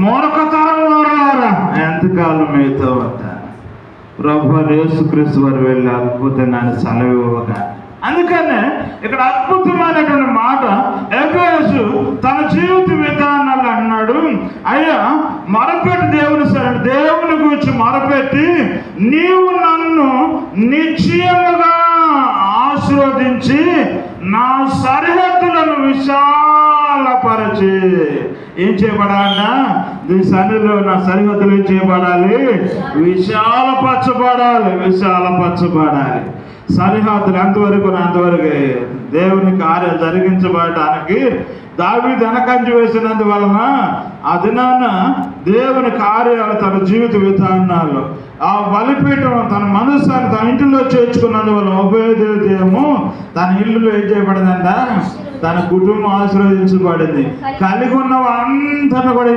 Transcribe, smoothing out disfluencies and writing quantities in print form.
మూర్ఖతరం వారా ఎంతకాలం మీతో ఉంటా. ప్రభువైన యేసుక్రీస్తు వారు వెళ్ళి అద్భుతంగా సెలవివ్వగా, అందుకనే ఇక్కడ అద్భుతమైనటువంటి మాట ఎఫెసు తన జీవిత విధానాలు అన్నాడు. అయ్యా మొరపెట్టి దేవుని సరే దేవుని గురించి మొరపెట్టి నీవు నన్ను నిశ్చయముగా ఆశీర్వదించి నా సరిహద్దులను విశాలపరచి ఏం చేయబడాలంట? నీ సన్నిధిలో నా సరిహద్దులు ఏం చేయబడాలి? విశాలపరచబడాలి. విశాలపరచబడాలి. సరిహద్దులు ఎంతవరకు? అంతవరకు దేవుని కార్యం జరిగించబడటానికి దావీదు వెనకంజ వేసినందువలన ఆ దినాన దేవుని కార్యాలు తన జీవిత విధానాలు ఆ బలిపీఠం తన మనస్సాన్ని తన ఇంటిలో చేర్చుకున్నందువల్ల ఉపయోగేమో తన ఇల్లులో ఏం చేయబడిందంట? తన కుటుంబం ఆశీర్వదించబడింది. కలిగి ఉన్న అంతా కూడా